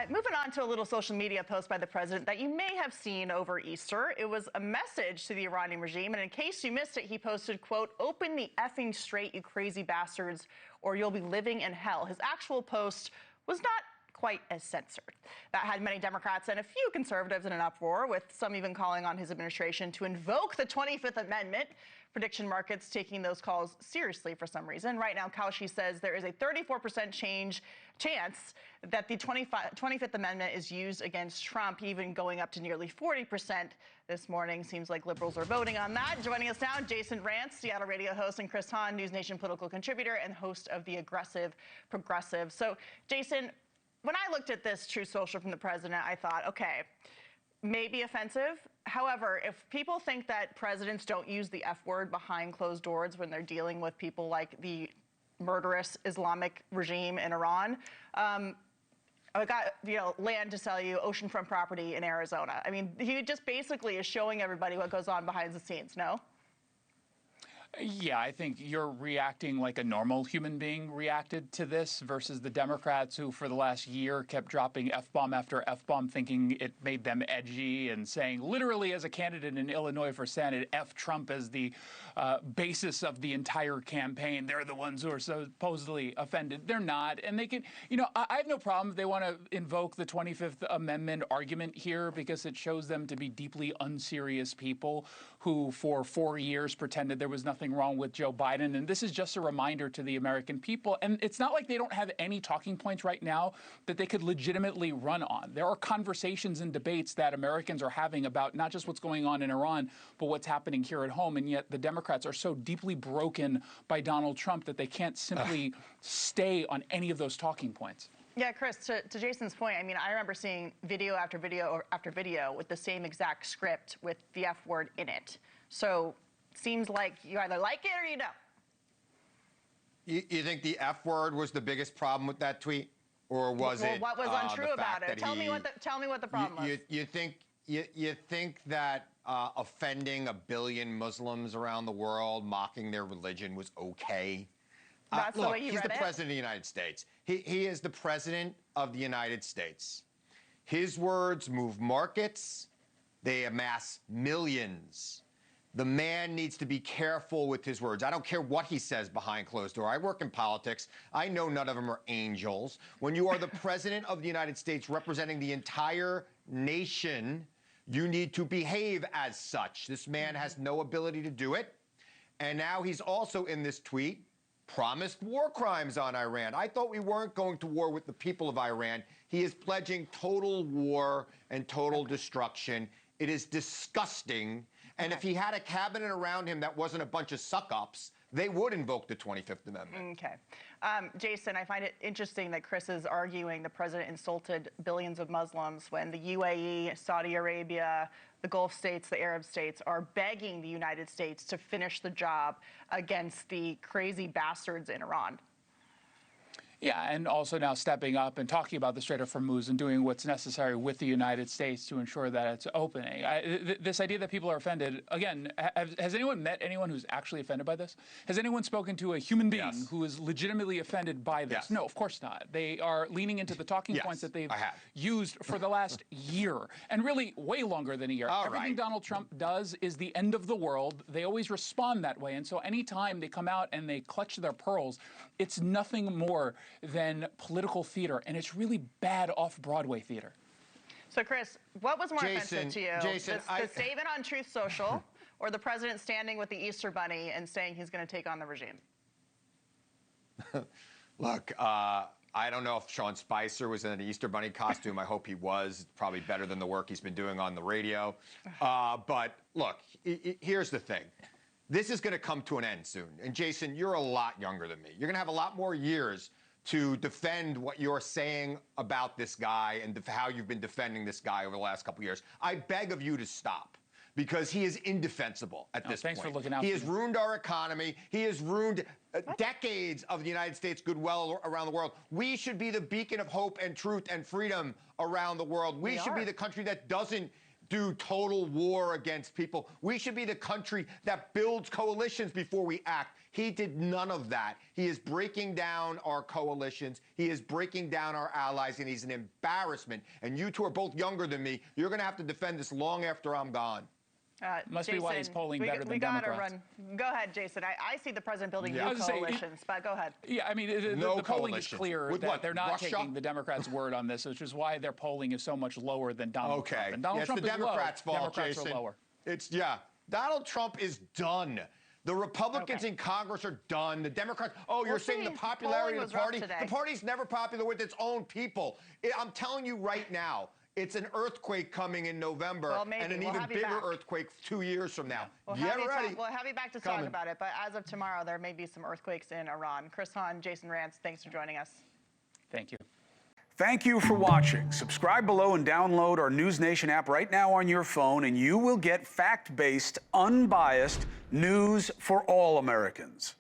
Moving on to a little social media post by the president that you may have seen over Easter. It was a message to the Iranian regime, and in case you missed it, he posted, quote, "Open the effing straight, you crazy bastards, or you'll be living in hell." His actual post was not quite as censored. That had many Democrats and a few conservatives in an uproar, with some even calling on his administration to invoke the 25th Amendment. Prediction markets taking those calls seriously for some reason. Right now, Kaushi says there is a 34% chance that the 25th Amendment is used against Trump, even going up to nearly 40% this morning. Seems like liberals are voting on that. Joining us now, Jason Rantz, Seattle radio host, and Chris Hahn, NewsNation political contributor and host of The Aggressive Progressive. So, Jason, when I looked at this True Social from the president, I thought, okay, maybe offensive. However, if people think that presidents don't use the F word behind closed doors when they're dealing with people like the murderous Islamic regime in Iran, I got land to sell you, oceanfront property in Arizona. I mean, he just basically is showing everybody what goes on behind the scenes, no? Yeah, I think you're reacting like a normal human being reacted to this versus the Democrats who for the last year kept dropping F-bomb after F-bomb thinking it made them edgy and saying literally as a candidate in Illinois for Senate, F Trump as the basis of the entire campaign. They're the ones who are supposedly offended. They're not. And they can, I have no problem if they want to invoke the 25th Amendment argument here because it shows them to be deeply unserious people who for 4 years pretended there was nothing wrong with Joe Biden. And this is just a reminder to the American people. And it's not like they don't have any talking points right now that they could legitimately run on. There are conversations and debates that Americans are having about not just what's going on in Iran, but what's happening here at home. And yet the Democrats are so deeply broken by Donald Trump that they can't simply stay on any of those talking points. Yeah, Chris, to Jason's point, I mean, I remember seeing video after video after video with the same exact script with the F word in it. So seems like you either like it or you don't. You think the F word was the biggest problem with that tweet, or was it? What was untrue about it? Tell me what the problem was. You think that offending 1 billion Muslims around the world, mocking their religion, was okay? That's the way you read it? He's the president of the United States. He is the president of the United States. His words move markets. They amass millions. The man needs to be careful with his words. I don't care what he says behind closed door. I work in politics. I know none of them are angels. When you are the president of the United States representing the entire nation, you need to behave as such. This man has no ability to do it. And now he's also in this tweet promised war crimes on Iran. I thought we weren't going to war with the people of Iran. He is pledging total war and total destruction. It is disgusting. And if he had a cabinet around him that wasn't a bunch of suck-ups, they would invoke the 25th Amendment. Okay. Jason, I find it interesting that Chris is arguing the president insulted billions of Muslims when the UAE, Saudi Arabia, the Gulf states, the Arab states are begging the United States to finish the job against the crazy bastards in Iran. Yeah, and also now stepping up and talking about the Strait of Hormuz and doing what's necessary with the United States to ensure that it's opening. This idea that people are offended, again, has anyone met anyone who's actually offended by this? Has anyone spoken to a human being who is legitimately offended by this? No, of course not. They are leaning into the talking points that they've used for the last year, and really way longer than a year. Everything Donald Trump does is the end of the world. They always respond that way. And so anytime they come out and they clutch their pearls, it's nothing more than political theater, and it's really bad off-Broadway theater. So, Chris, what was more offensive to you? Jason, the statement on Truth Social or the president standing with the Easter Bunny and saying he's going to take on the regime? Look, I don't know if Sean Spicer was in an Easter Bunny costume. I hope he was. Probably better than the work he's been doing on the radio. But, look, here's the thing. This is going to come to an end soon. And, Jason, you're a lot younger than me. You're going to have a lot more years to defend what you're saying about this guy and how you've been defending this guy over the last couple of years. I beg of you to stop, because he is indefensible at this point. Thanks for looking out. He has ruined our economy. He has ruined decades of the United States goodwill around the world. We should be the beacon of hope and truth and freedom around the world. We should be the country that doesn't do total war against people. We should be the country that builds coalitions before we act. He did none of that. He is breaking down our coalitions. He is breaking down our allies, and he's an embarrassment. And you two are both younger than me. You're going to have to defend this long after I'm gone. Must Jason, be why he's polling better than Democrats. Go ahead, Jason. I see the president building new coalitions, but go ahead. Yeah, I mean, the polling is clear that they're not taking the Democrats' word on this, which is why their polling is so much lower than Donald Trump. And Donald Trump it's the Democrats' fault, Democrats Jason. are lower. Donald Trump is done. The Republicans in Congress are done. The Democrats, you're saying the popularity of the party? The party's never popular with its own people. I'm telling you right now, it's an earthquake coming in November and an even bigger earthquake 2 years from now. We'll have you back to talk about it, but as of tomorrow, there may be some earthquakes in Iran. Chris Hahn, Jason Rantz, thanks for joining us. Thank you. Thank you for watching. Subscribe below and download our NewsNation app right now on your phone, and you will get fact-based, unbiased news for all Americans.